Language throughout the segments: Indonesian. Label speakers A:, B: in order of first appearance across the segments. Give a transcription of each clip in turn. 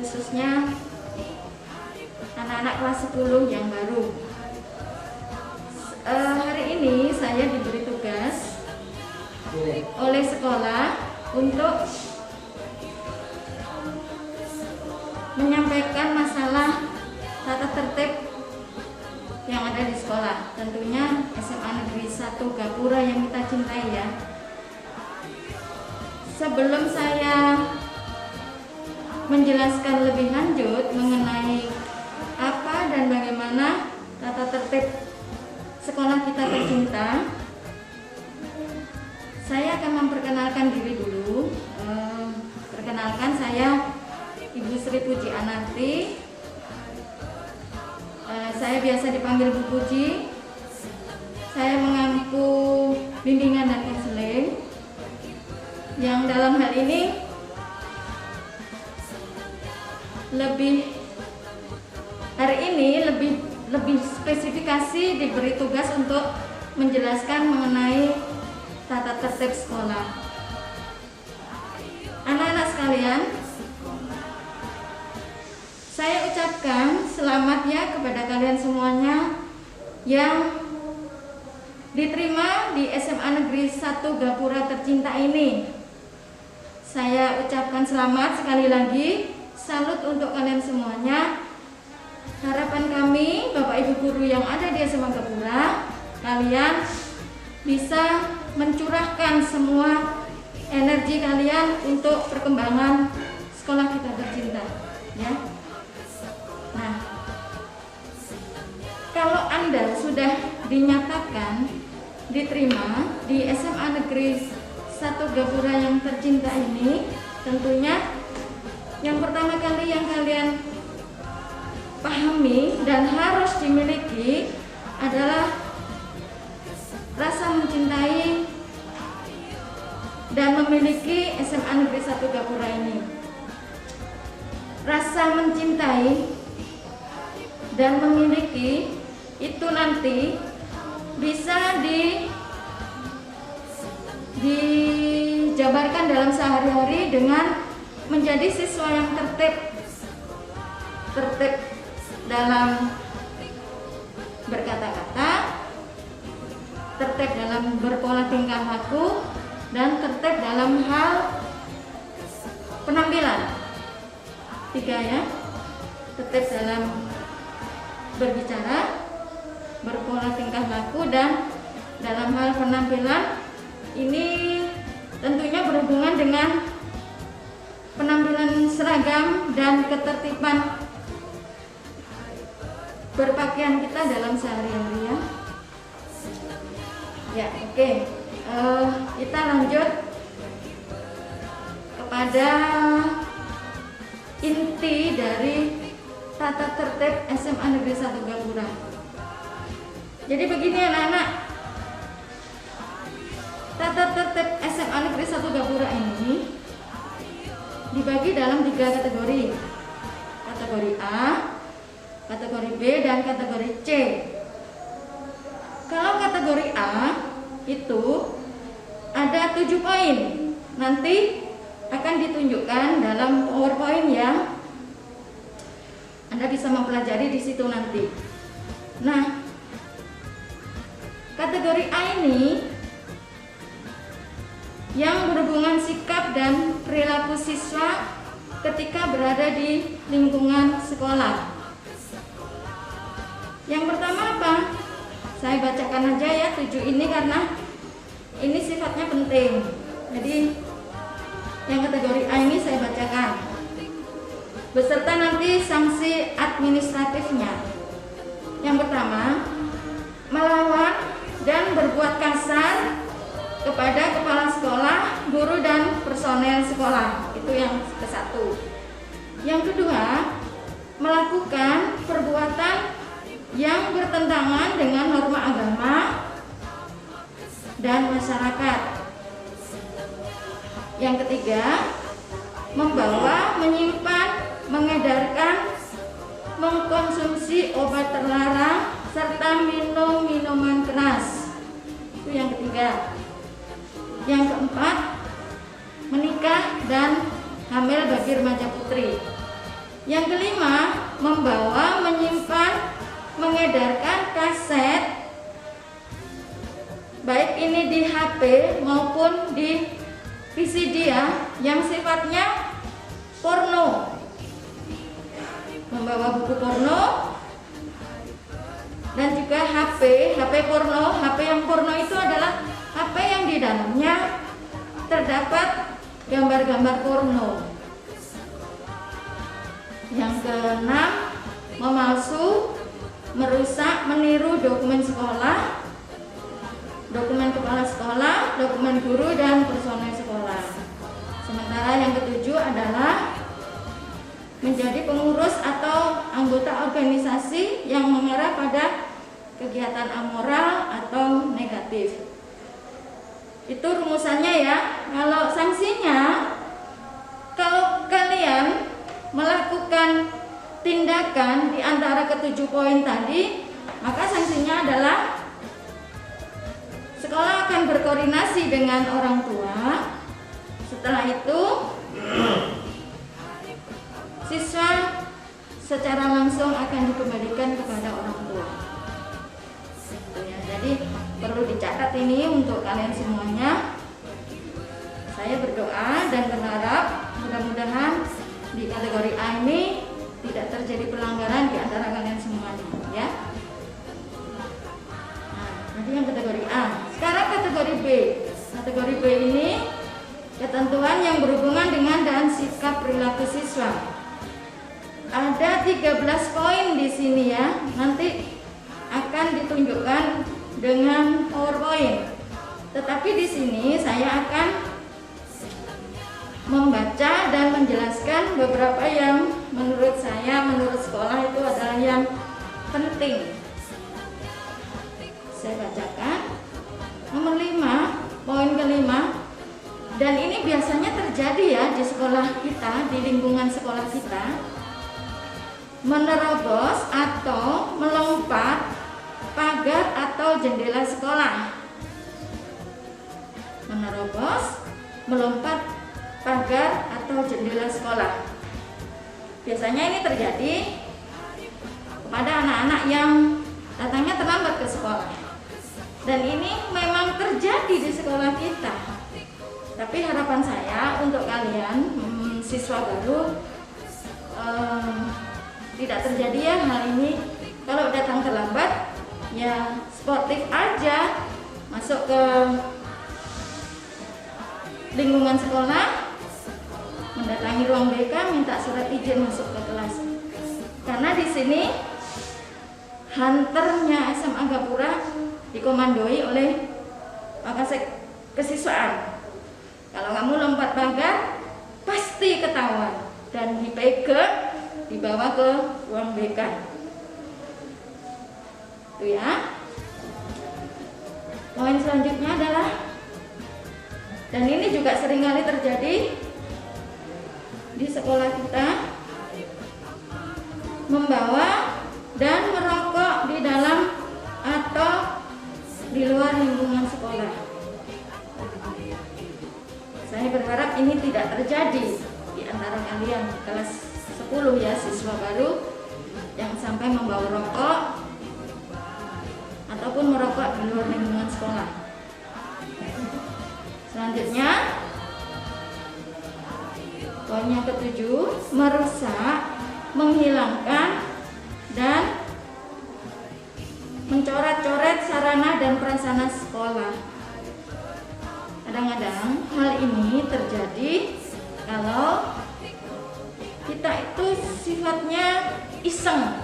A: khususnya anak-anak kelas 10 yang baru. Hari ini saya diberi tugas oleh sekolah untuk menyampaikan masalah tata tertib yang ada di sekolah, tentunya SMA Negeri 1 Gapura yang kita cintai ya. Sebelum saya menjelaskan lebih lanjut mengenai apa dan bagaimana tata tertib sekolah kita tercinta, saya akan memperkenalkan diri dulu. Perkenalkan, saya Ibu Sri Puji Anarti. Saya biasa dipanggil Bu Puji. Saya mengampu bimbingan dan konseling, yang dalam hal ini lebih spesifikasi diberi tugas untuk menjelaskan mengenai tata tertib sekolah. Anak-anak sekalian, saya ucapkan selamat ya kepada kalian semuanya yang diterima di SMA Negeri 1 Gapura tercinta ini. Saya ucapkan selamat sekali lagi, salut untuk kalian semuanya. Harapan kami, Bapak Ibu guru yang ada di SMA Gapura, kalian bisa mencurahkan semua energi kalian untuk perkembangan sekolah kita tercinta, ya. Nah, kalau Anda sudah dinyatakan diterima di SMA Negeri 1 Gapura yang tercinta ini, tentunya yang pertama kali yang kalian pahami dan harus dimiliki adalah rasa mencintai dan memiliki SMA Negeri 1 Gapura ini. Rasa mencintai dan memiliki itu nanti bisa dijabarkan dalam sehari-hari dengan menjadi siswa yang tertib dalam berkata-kata, tertib dalam berpola tingkah laku, dan tertib dalam hal penampilan. 3 ya, tertib dalam berbicara, berpola tingkah laku, dan dalam hal penampilan. Ini tentunya berhubungan dengan penampilan seragam dan ketertiban berpakaian kita dalam sehari-hari ya. Ya, oke. Kita lanjut kepada inti dari tata tertib SMA Negeri 1 Gapura. Jadi begini anak-anak, tata tertib SMA Negeri 1 Gapura ini dibagi dalam 3 kategori. Kategori A, kategori B, dan kategori C. Kalau kategori A itu ada 7 poin. Nanti akan ditunjukkan dalam PowerPoint ya. Anda bisa mempelajari di situ nanti. Nah, kategori A ini yang berhubungan sikap dan perilaku siswa ketika berada di lingkungan sekolah. Yang pertama apa? Saya bacakan aja ya 7 ini karena ini sifatnya penting. Jadi yang kategori A ini saya bacakan beserta nanti sanksi administratifnya. Yang pertama, melawan dan berbuat kasar kepada kepala sekolah, guru, dan personel sekolah. Itu yang ke-1. Yang kedua, melakukan perbuatan yang bertentangan dengan norma agama dan masyarakat. Yang ketiga, membawa, menyimpan, mengedarkan, mengkonsumsi obat terlarang, serta minum minuman keras. Itu yang ketiga. Yang keempat, menikah dan hamil bagi remaja putri. Yang kelima, membawa, menyimpan, mengedarkan kaset, baik ini di HP maupun di PC dia, yang sifatnya porno. Membawa buku porno dan juga HP porno. HP yang porno itu adalah HP yang di dalamnya terdapat gambar-gambar porno. Yang keenam, memalsu, merusak, meniru dokumen sekolah, dokumen kepala sekolah, dokumen guru dan personel sekolah. Sementara yang ketujuh adalah menjadi pengurus atau anggota organisasi yang mengarah pada kegiatan amoral atau negatif. Itu rumusannya ya. Kalau sanksinya, kalau kalian melakukan tindakan di antara ketujuh poin tadi, maka sanksinya adalah sekolah akan berkoordinasi dengan orang tua. Setelah itu siswa secara langsung akan dikembalikan kepada orang tua. Ya, jadi perlu dicatat ini untuk kalian semuanya. Saya berdoa dan berharap mudah-mudahan di kategori A ini tidak terjadi pelanggaran di antara kalian semuanya, ya. Nah, tadi yang kategori A. Sekarang kategori B. Kategori B ini ketentuan yang berhubungan dengan dan sikap perilaku siswa. Ada 13 poin di sini ya. Nanti akan ditunjukkan dengan PowerPoint. Tetapi di sini saya akan membaca dan menjelaskan beberapa yang menurut saya, menurut sekolah itu adalah yang penting. Saya bacakan. Nomor 5, poin kelima. Dan ini biasanya terjadi ya di sekolah kita, di lingkungan sekolah kita. Menerobos atau melompat pagar atau jendela sekolah. Menerobos, melompat pagar atau jendela sekolah. Biasanya ini terjadi kepada anak-anak yang datangnya terlambat ke sekolah. Dan ini memang terjadi di sekolah kita. Tapi harapan saya untuk kalian siswa baru tidak terjadi ya hal ini. Kalau datang terlambat ya sportif aja, masuk ke lingkungan sekolah, mendatangi ruang BK, minta surat izin masuk ke kelas. Karena di sini hunternya SMA Gapura dikomandoi oleh Wakasek Kesiswaan. Kalau kamu lompat pagar pasti ketahuan dan dipegang, dibawa ke ruang BK. Itu ya. Poin selanjutnya adalah, dan ini juga seringkali terjadi di sekolah kita, membawa dan merokok di dalam atau di luar lingkungan sekolah. Saya berharap ini tidak terjadi di antara kalian kelas 10 ya, siswa baru yang sampai membawa rokok ataupun merokok di luar lingkungan sekolah. Selanjutnya poin yang ketujuh, merusak, menghilangkan dan mencoret-coret sarana dan prasarana sekolah. Kadang-kadang hal ini terjadi kalau kita itu sifatnya iseng,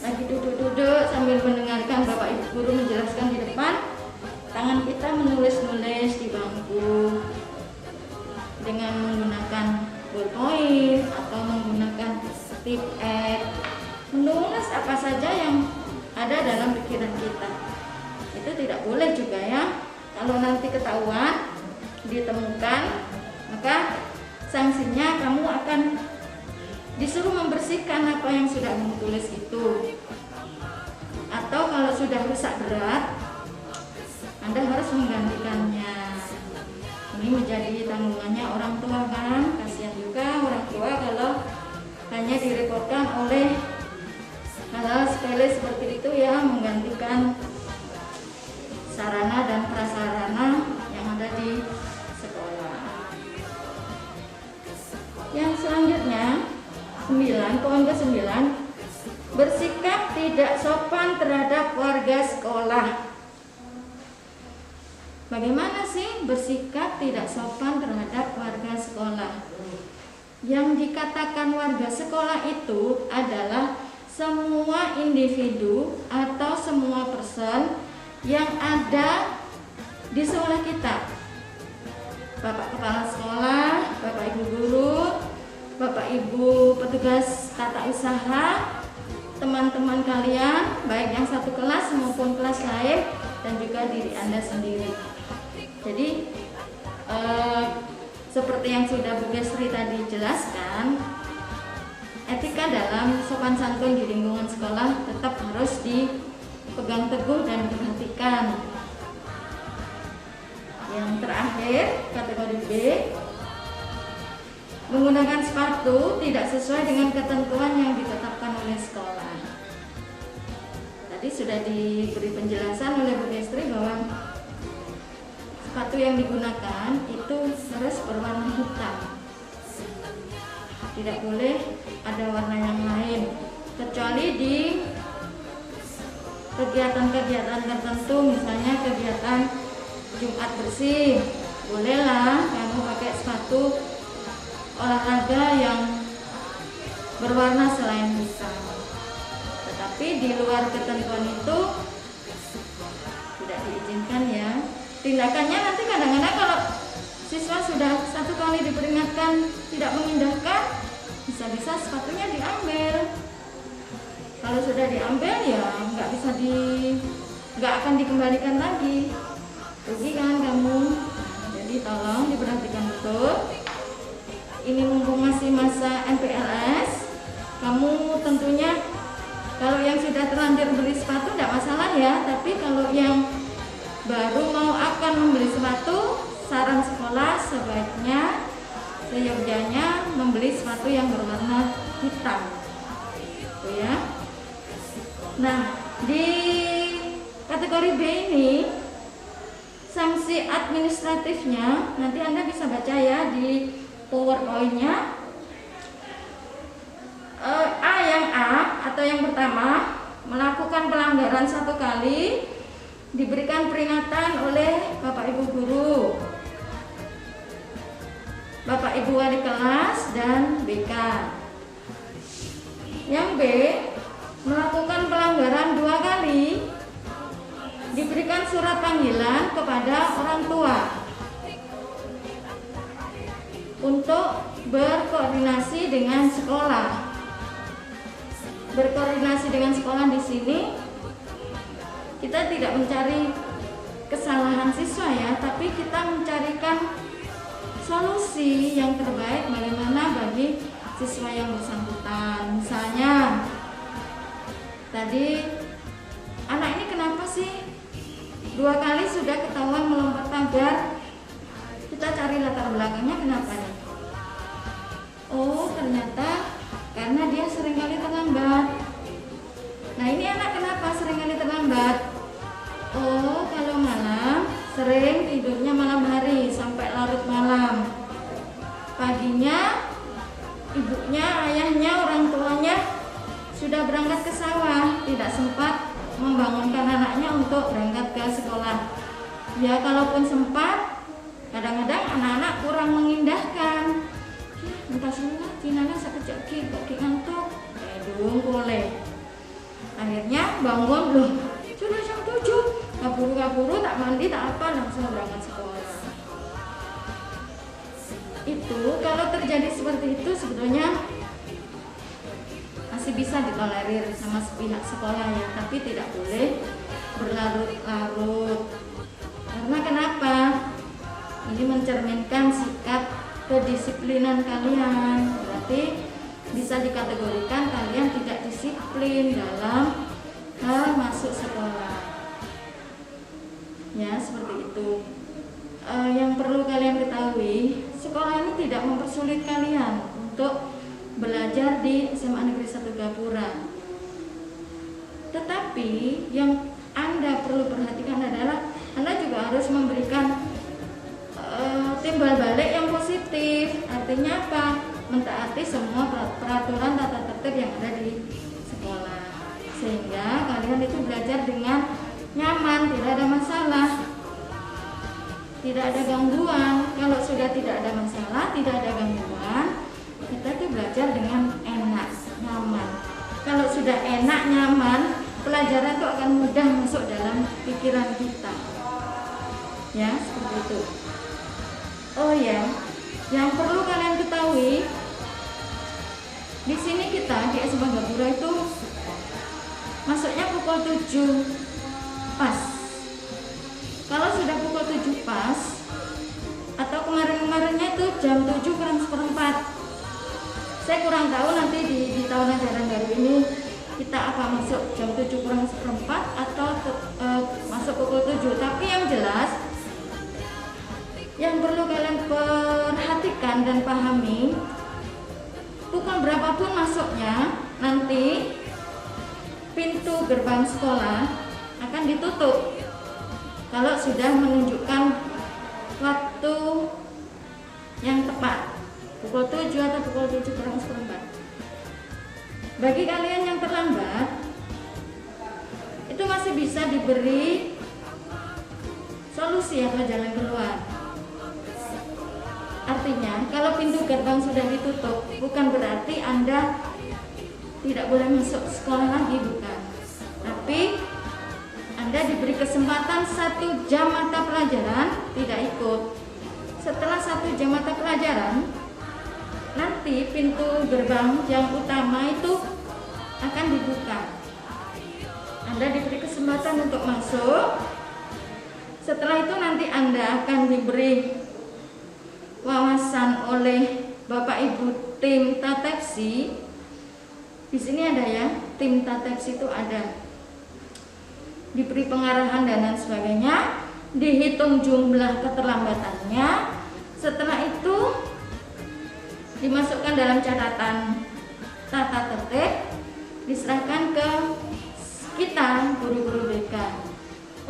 A: lagi duduk-duduk sambil mendengarkan Bapak Ibu guru menjelaskan di depan, tangan kita menulis-nulis di bangku dengan menggunakan ballpoint atau menggunakan tip menulis apa saja yang ada dalam pikiran kita. Itu tidak boleh juga ya. Kalau nanti ketahuan, ditemukan, maka sanksinya kamu akan disuruh membersihkan apa yang sudah kamu tulis itu. Atau kalau sudah rusak berat, Anda harus menggantikannya. Ini menjadi tanggungannya orang tua kan. Kasihan juga orang tua kalau hanya direpotkan oleh hal-hal sepele seperti itu ya, menggantikan sarana dan prasarana yang ada di sekolah. Yang selanjutnya 9, poin ke-9, bersikap tidak sopan terhadap warga sekolah. Bagaimana sih bersikap tidak sopan terhadap warga sekolah? Yang dikatakan warga sekolah itu adalah semua individu atau semua person yang ada di sekolah kita. Bapak kepala sekolah, Bapak Ibu guru, Bapak Ibu petugas tata usaha, teman-teman kalian, baik yang satu kelas maupun kelas lain, dan juga diri Anda sendiri. Jadi seperti yang sudah Bu Gestri tadi jelaskan, etika dalam sopan santun di lingkungan sekolah tetap harus dipegang teguh dan diperhatikan. Yang terakhir, kategori B, menggunakan sepatu tidak sesuai dengan ketentuan yang ditetapkan oleh sekolah. Tadi sudah diberi penjelasan oleh Bu Gestri bahwa sepatu yang digunakan itu harus berwarna hitam. Tidak boleh ada warna yang lain, kecuali di kegiatan-kegiatan tertentu, misalnya kegiatan Jumat bersih. Bolehlah kamu pakai sepatu olahraga yang berwarna selain hitam. Tetapi di luar ketentuan itu tidak diizinkan ya. Tindakannya nanti kadang-kadang kalau siswa sudah satu kali diperingatkan tidak mengindahkan, bisa-bisa sepatunya diambil. Kalau sudah diambil ya nggak akan dikembalikan lagi. Rugi kan kamu. Jadi tolong diperhatikan betul. Ini mumpung masih masa MPLS, kamu tentunya kalau yang sudah terlanjur beli sepatu tidak masalah ya. Tapi kalau yang baru mau akan membeli sepatu, saran sekolah sebaiknya seyogyanya membeli sepatu yang berwarna hitam, gitu ya. Nah, di kategori B ini sanksi administratifnya nanti Anda bisa baca ya di PowerPoint-nya. A atau yang pertama, melakukan pelanggaran satu kali diberikan peringatan oleh Bapak Ibu guru, Bapak Ibu wali kelas, dan BK. Yang B, melakukan pelanggaran 2 kali diberikan surat panggilan kepada orang tua untuk berkoordinasi dengan sekolah. Berkoordinasi dengan sekolah di sini kita tidak mencari kesalahan siswa ya, tapi kita mencarikan solusi yang terbaik bagaimana bagi siswa yang bersangkutan. Misalnya tadi anak ini kenapa sih 2 kali sudah ketahuan melompat pagar? Kita cari latar belakangnya kenapa nih? Oh, ternyata karena dia seringkali terlambat. Nah, ini anak kenapa seringkali terlambat? Oh, kalau malam sering tidurnya malam hari sampai larut malam. Paginya ibunya, ayahnya, orang tuanya sudah berangkat ke sawah, tidak sempat membangunkan anaknya untuk berangkat ke sekolah. Ya, kalaupun sempat, kadang-kadang anak-anak kurang mengindahkan. Entah semua, Cinanya sekejap kok ngantuk. Dong boleh. Akhirnya bangun, loh sudah jam 7, kaburu-kaburu, tak mandi, tak apa, langsung berangkat sekolah. Itu kalau terjadi seperti itu sebetulnya masih bisa ditolerir sama pihak sekolah ya, tapi tidak boleh berlarut-larut. Karena kenapa? Ini mencerminkan sikap kedisiplinan kalian. Berarti bisa dikategorikan kalian tidak disiplin dalam hal masuk sekolah. Ya, seperti itu. Yang perlu kalian ketahui, sekolah ini tidak mempersulit kalian untuk belajar di SMA Negeri 1 Gapura. Tetapi yang Anda perlu perhatikan adalah Anda juga harus memberikan timbal balik yang positif. Artinya apa? Mentaati semua peraturan tata tertib yang ada di sekolah, sehingga kalian itu belajar dengan nyaman, tidak ada masalah, tidak ada gangguan. Kalau sudah tidak ada masalah, tidak ada gangguan, kita tuh belajar dengan enak, nyaman. Kalau sudah enak, nyaman, pelajaran itu akan mudah masuk dalam pikiran kita. Ya, seperti itu. Oh ya, yang perlu kalian ketahui, di sini kita di SMA Gapura itu masuknya pukul 7 pas. Kalau sudah pukul 7 pas, atau kemarin-kemarinnya itu jam 7 kurang seperempat. Saya kurang tahu nanti di tahun ajaran baru ini kita apa masuk jam 7 kurang seperempat atau masuk pukul 7. Tapi yang jelas, yang perlu kalian perhatikan dan pahami, pukul berapapun masuknya, nanti pintu gerbang sekolah akan ditutup kalau sudah menunjukkan waktu yang tepat, pukul 7 atau pukul 7 kurang seperempat. Bagi kalian yang terlambat, itu masih bisa diberi solusi atau jalan keluar. Artinya, kalau pintu gerbang sudah ditutup, bukan berarti Anda tidak boleh masuk sekolah lagi, bukan. Tapi Anda diberi kesempatan 1 jam mata pelajaran tidak ikut. Setelah 1 jam mata pelajaran, nanti pintu gerbang yang utama itu akan dibuka. Anda diberi kesempatan untuk masuk. Setelah itu nanti Anda akan diberi wawasan oleh Bapak Ibu tim Tatepsi. Di sini ada ya, tim Tatepsi itu ada. Diberi pengarahan dan lain sebagainya, dihitung jumlah keterlambatannya. Setelah itu dimasukkan dalam catatan tata tertib, diserahkan ke kita guru-guru BK.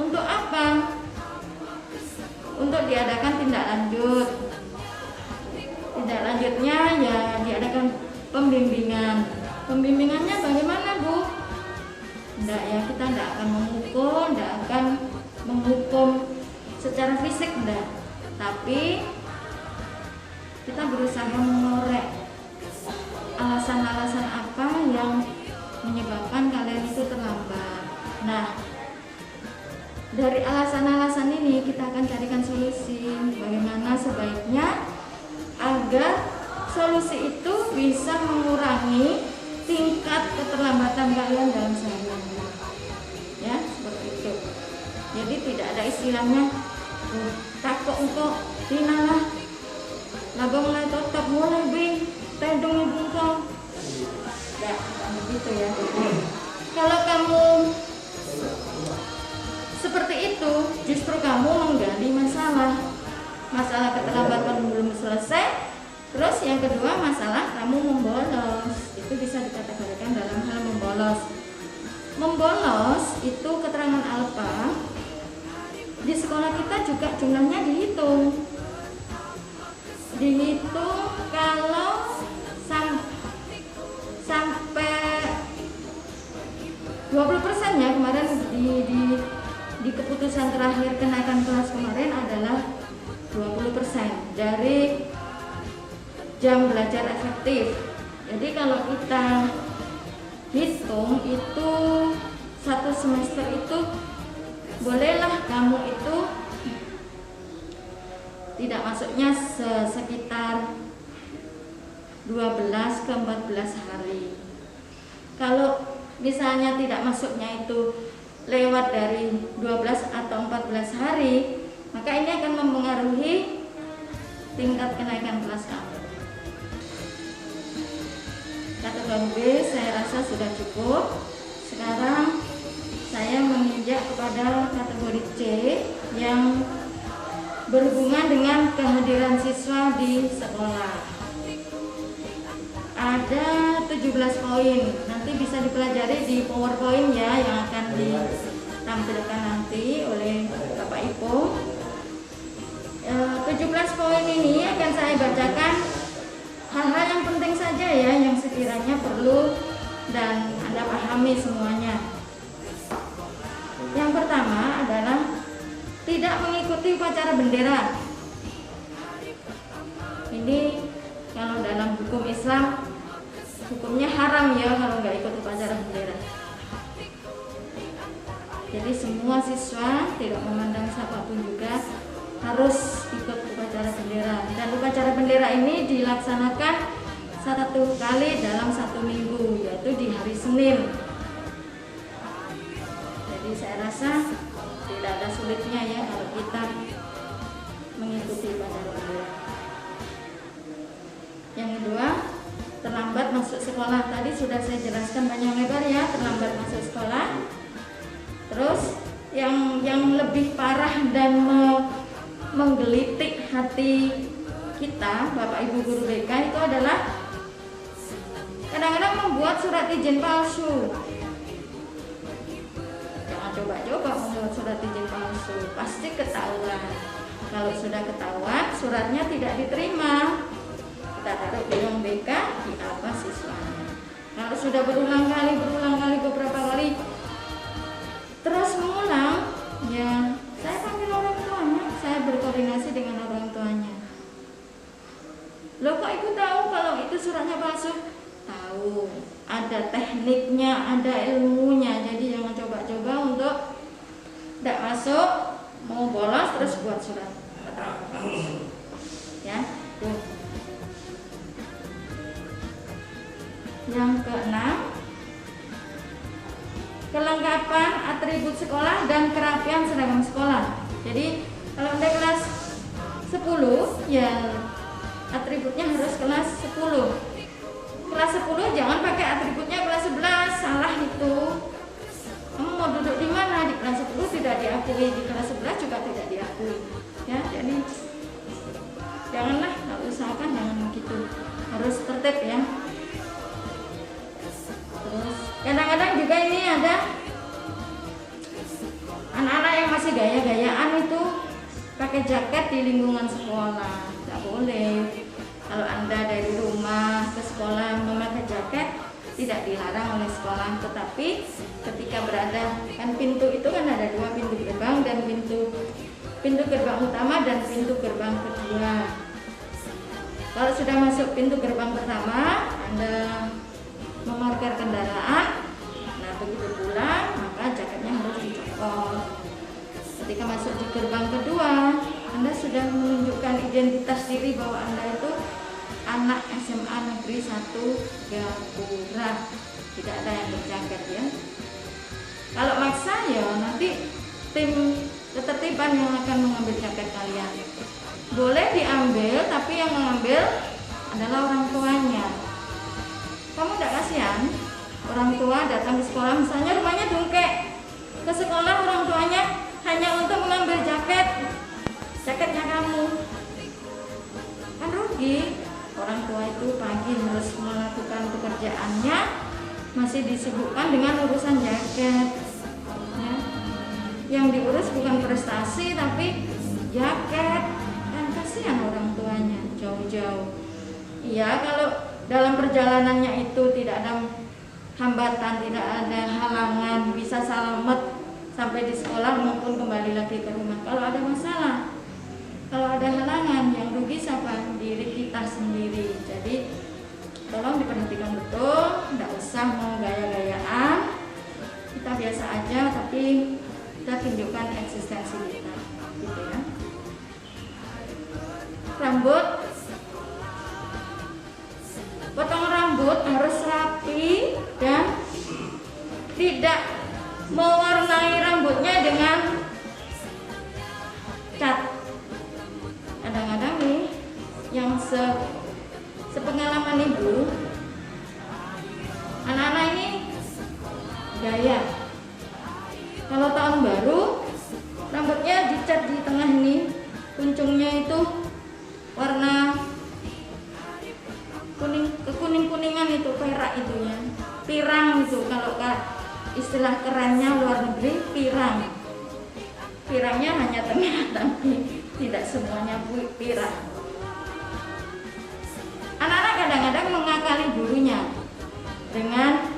A: Untuk apa? Untuk diadakan tindak lanjut. Tindak lanjutnya ya diadakan pembimbingan. Pembimbingannya bagaimana, Bu? Enggak ya, kita enggak akan memukul, enggak akan menghukum secara fisik, enggak. Tapi kita berusaha mengorek alasan-alasan apa yang menyebabkan kalian itu terlambat. Nah, dari alasan-alasan ini kita akan carikan solusi bagaimana sebaiknya agar solusi itu bisa mengurangi tingkat keterlambatan kalian dalam sehari-hari. Ya, seperti itu. Jadi tidak ada istilahnya takut engkau dinalah labang mulai tetap mulai bing tendung ibu engkau. Enggak, begitu ya. Kalau kamu seperti itu, justru kamu menggali masalah keterlambatan belum selesai. Terus yang kedua, masalah kamu membolos. Itu bisa dikategorikan dalam hal membolos. Membolos itu keterangan alfa. Di sekolah kita juga jumlahnya dihitung kalau sampai 20% ya. Kemarin di keputusan terakhir kenaikan kelas kemarin adalah 20% dari jam belajar efektif. Jadi kalau kita hitung itu 1 semester itu bolehlah kamu itu tidak masuknya sekitar 12 ke 14 hari. Kalau misalnya tidak masuknya itu lewat dari 12 atau 14 hari, maka ini akan mempengaruhi tingkat kenaikan kelas kamu. Kategori B saya rasa sudah cukup. Sekarang saya menginjak kepada kategori C yang berhubungan dengan kehadiran siswa di sekolah. ada 17 poin. Nanti bisa dipelajari di PowerPoint ya, yang akan ditampilkan nanti oleh Bapak Ibu. 17 poin ini akan saya bacakan hal-hal yang penting saja ya, yang sekiranya perlu dan Anda pahami semuanya. Yang pertama adalah tidak mengikuti upacara bendera. Ini kalau dalam hukum Islam hukumnya haram ya kalau nggak ikut upacara bendera. Jadi semua siswa tidak memandang siapapun juga harus ikut upacara bendera. Dan upacara bendera ini dilaksanakan 1 kali dalam 1 minggu, yaitu di hari Senin. Jadi saya rasa tidak ada sulitnya ya kalau kita mengikuti upacara bendera. Yang kedua, terlambat masuk sekolah. Tadi sudah saya jelaskan panjang lebar ya, terlambat masuk sekolah. Terus yang lebih parah dan menggelitik hati kita, Bapak Ibu guru BK, itu adalah kadang-kadang membuat surat izin palsu. Jangan coba-coba membuat surat izin palsu, pasti ketahuan. Kalau sudah ketahuan, suratnya tidak diterima, kita taruh di ruang BK, di apa siswanya. Kalau sudah berulang kali beberapa kali terus mengulang, ya saya panggil orang tuanya, saya berkoordinasi dengan orang tuanya. Loh kok ibu tahu kalau itu suratnya palsu? Tahu, ada tekniknya, ada ilmunya. Jadi jangan coba-coba untuk tidak masuk, mau bolos terus buat surat palsu. Ya, tuh. Yang keenam, kelengkapan atribut sekolah dan kerapian seragam sekolah. Jadi kalau Anda kelas 10 ya atributnya harus kelas 10. Kelas 10 jangan pakai atributnya kelas 11, salah itu. Kamu mau duduk di mana? Di kelas 10 tidak diakui, di kelas 11 juga tidak diakui. Ya, jadi janganlah, nggak usahakan jangan begitu. Harus tertib ya. Terus kadang-kadang juga ini ada anak-anak yang masih gaya-gayaan itu pakai jaket di lingkungan sekolah. Tidak boleh. Kalau Anda dari rumah ke sekolah memakai jaket tidak dilarang oleh sekolah, tetapi ketika berada, kan pintu itu kan ada 2 pintu gerbang, dan pintu gerbang utama dan pintu gerbang kedua. Kalau sudah masuk pintu gerbang pertama, Anda memarkir kendaraan, nah begitu pulang maka jaketnya harus dicopot. Ketika masuk di gerbang kedua, Anda sudah menunjukkan identitas diri bahwa Anda itu anak SMA Negeri 1 Gapura. Tidak ada yang berjaket ya. Kalau maksa ya nanti tim ketertiban yang akan mengambil jaket kalian. Boleh diambil, tapi yang mengambil adalah orang tuanya. Kamu tidak kasihan? Orang tua datang ke sekolah, misalnya rumahnya Dungkek, ke sekolah orang tuanya hanya untuk mengambil jaketnya kamu, kan rugi. Orang tua itu pagi harus melakukan pekerjaannya, masih disibukkan dengan urusan jaket ya. Yang diurus bukan prestasi tapi jaket, kan kasihan orang tuanya jauh-jauh. Iya, kalau dalam perjalanannya itu tidak ada hambatan, tidak ada halangan, bisa selamat sampai di sekolah maupun kembali lagi ke rumah. Kalau ada masalah, kalau ada halangan, yang rugi siapa? Diri kita sendiri. Jadi tolong diperhatikan betul, tidak usah mau gaya-gayaan, kita biasa aja tapi kita tunjukkan eksistensi kita, gitu ya. Rambut, potong rambut harus rapi dan tidak mewarnai rambutnya dengan cat. Kadang-kadang nih yang sepengalaman ibu, anak-anak ini gaya. Kalau tahun baru rambutnya dicat di tengah ini, kuncungnya itu warna kuning, kekuning-kuningan pirang itu, kalau istilah kerennya luar negeri pirang. Pirangnya hanya tengah tapi tidak semuanya pirang. Anak-anak kadang-kadang mengakali gurunya dengan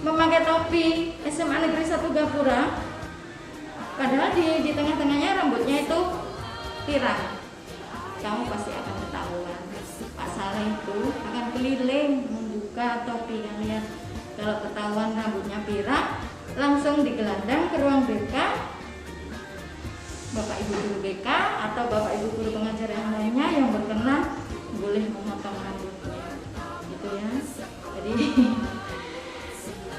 A: memakai topi SMA Negeri 1 Gapura, padahal di tengah-tengahnya rambutnya itu pirang. Kamu pasti akan ketahuan. Pak Saleh itu akan keliling membuka topi kalian. Kalau ketahuan rambutnya pirang, langsung digelandang ke ruang BK, Bapak Ibu guru BK atau Bapak Ibu guru pengajar yang lainnya yang berkenan boleh memotong rambutnya, gitu ya. Jadi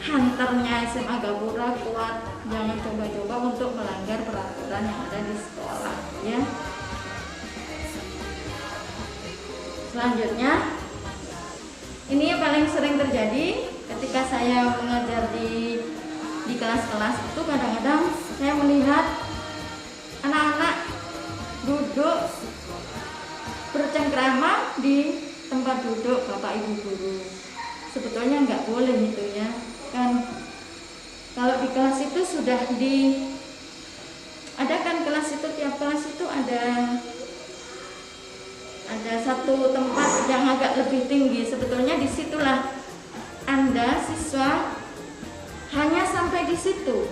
A: hantarnya SMA Gapura kuat, jangan coba-coba untuk melanggar peraturan yang ada di sekolah, ya. Selanjutnya, ini yang paling sering terjadi ketika saya mengajar di kelas-kelas itu, kadang-kadang saya melihat anak-anak duduk bercengkrama di tempat duduk Bapak Ibu guru. Sebetulnya nggak boleh itu ya, kan kalau di kelas itu sudah diadakan kelas itu, tiap kelas itu ada satu tempat yang agak lebih tinggi. Sebetulnya disitulah Anda siswa hanya sampai di situ,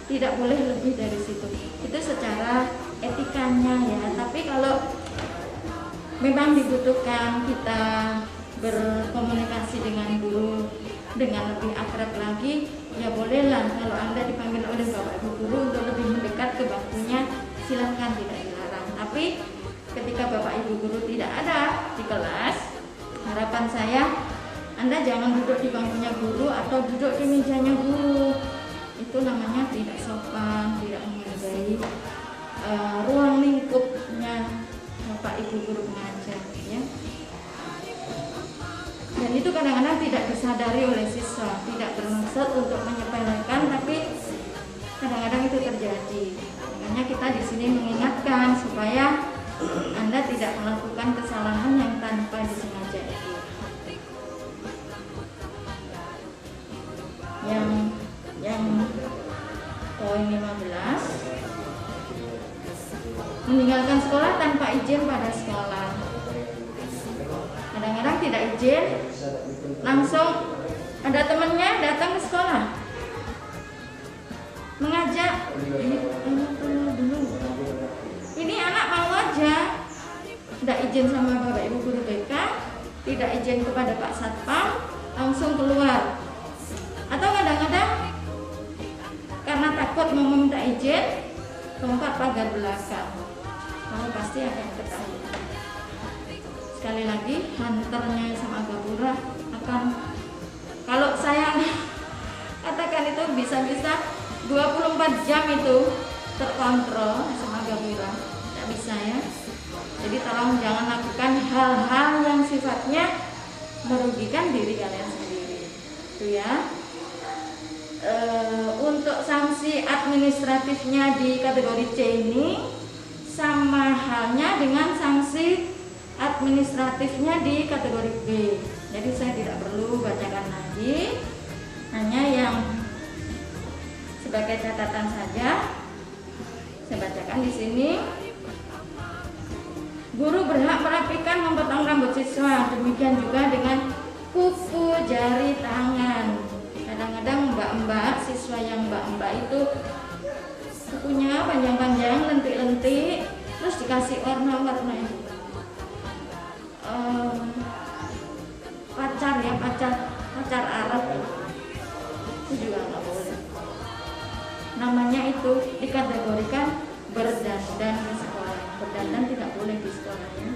A: tidak boleh lebih dari situ. Itu secara etikanya ya. Tapi kalau memang dibutuhkan kita berkomunikasi dengan guru dengan lebih akrab lagi, ya bolehlah. Kalau Anda dipanggil oleh Bapak Ibu guru untuk lebih mendekat ke bangkunya, silahkan, tidak dilarang. Tapi ketika Bapak Ibu guru tidak ada di kelas, harapan saya Anda jangan duduk di bangkunya guru atau duduk di mejanya guru. Itu namanya tidak sopan, tidak menghargai ruang lingkupnya Bapak Ibu guru pengajar, ya. Dan itu kadang-kadang tidak disadari oleh siswa, tidak bermaksud untuk menyepelekan, tapi kadang-kadang itu terjadi. Makanya kita di sini mengingatkan supaya Anda tidak melakukan kesalahan yang tanpa disengaja itu. Yang poin 15, meninggalkan sekolah tanpa izin pada sekolah. Kadang-kadang tidak izin, langsung ada temannya datang ke sekolah mengajak, ini anak mau aja, tidak izin sama Bapak Ibu guru BK, tidak izin kepada Pak Satpam, langsung keluar. Atau kadang-kadang karena takut mau meminta izin, lompat pagar belakang. Kamu pasti akan ketahuan. Sekali lagi, hantarnya sama Gapura akan, kalau saya katakan itu bisa-bisa 24 jam itu terkontrol sama Gapura, tidak bisa ya. Jadi tolong jangan lakukan hal-hal yang sifatnya merugikan diri kalian sendiri, itu ya. Untuk sanksi administratifnya di kategori C ini sama halnya dengan sanksi administratifnya di kategori B. Jadi saya tidak perlu bacakan lagi, hanya yang sebagai catatan saja saya bacakan di sini. Guru berhak merapikan memotong rambut siswa, demikian juga dengan kuku jari tangan. Kadang-kadang mbak-mbak, siswa yang mbak-mbak itu kukunya panjang-panjang, lentik-lentik, terus dikasih warna-warna pacar Arab, itu juga nggak boleh. Namanya itu dikategorikan berdandan di sekolah. Berdandan tidak boleh di sekolahnya.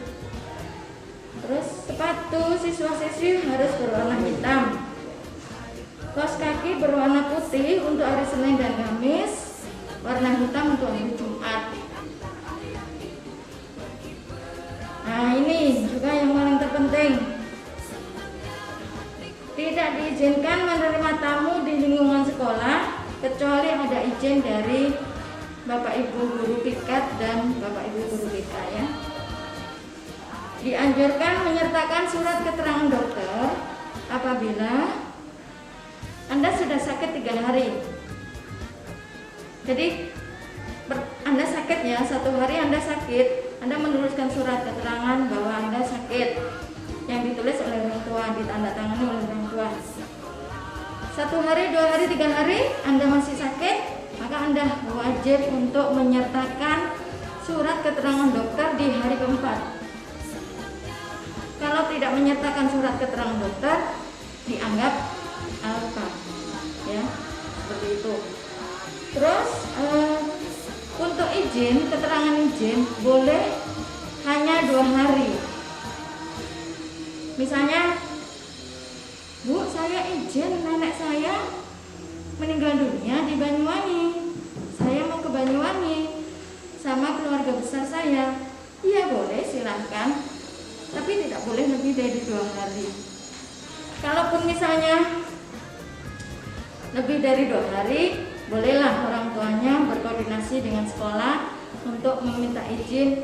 A: Terus sepatu siswa-siswi harus berwarna hitam. Kaos kaki berwarna putih untuk hari Senin dan Kamis, warna hitam untuk hari Jumat. Nah, ini juga yang paling terpenting. Tidak diizinkan menerima tamu di lingkungan sekolah kecuali ada izin dari Bapak Ibu guru piket dan Bapak Ibu guru BK ya. Dianjurkan menyertakan surat keterangan dokter apabila Jadi Anda sakit ya, satu hari Anda sakit, Anda menuliskan surat keterangan bahwa Anda sakit yang ditulis oleh orang tua, ditandatangani oleh orang tua. Satu hari, 2 hari, 3 hari Anda masih sakit, maka Anda wajib untuk menyertakan surat keterangan dokter di hari keempat. Kalau tidak menyertakan surat keterangan dokter, dianggap alfa, ya, seperti itu. Terus untuk izin, keterangan izin boleh hanya 2 hari. Misalnya, Bu, saya izin nenek saya meninggal dunia di Banyuwangi. Saya mau ke Banyuwangi sama keluarga besar saya. Iya boleh, silahkan. Tapi tidak boleh lebih dari 2 hari. Kalaupun misalnya lebih dari 2 hari, bolehlah orang tuanya berkoordinasi dengan sekolah untuk meminta izin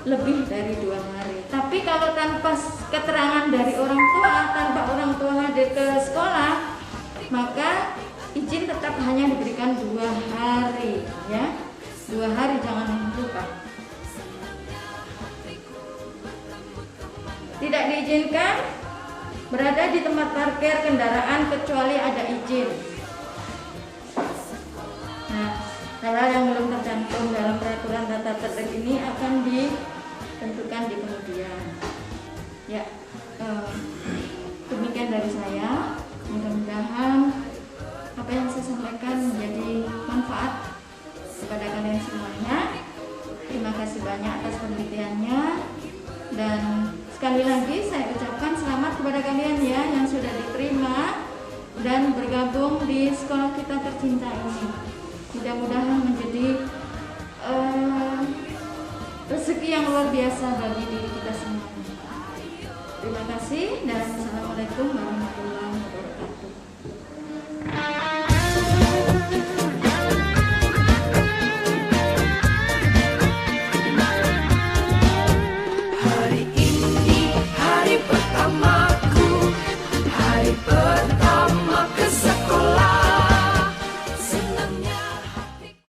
A: lebih dari 2 hari. Tapi kalau tanpa keterangan dari orang tua, tanpa orang tua hadir ke sekolah, maka izin tetap hanya diberikan 2 hari, ya. 2 hari, jangan lupa. Tidak diizinkan berada di tempat parkir kendaraan kecuali ada izin. Nah, hal-hal yang belum tercantum dalam peraturan tata tertib ini akan ditentukan di kemudian. Ya, demikian dari saya. Mudah-mudahan apa yang saya sampaikan menjadi manfaat kepada kalian semuanya. Terima kasih banyak atas penelitiannya, dan sekali lagi saya ucapkan selamat kepada kalian ya yang sudah diterima dan bergabung di sekolah kita tercinta ini. Mudah-mudahan menjadi rezeki yang luar biasa bagi diri kita semua. Terima kasih dan assalamualaikum warahmatullahi wabarakatuh.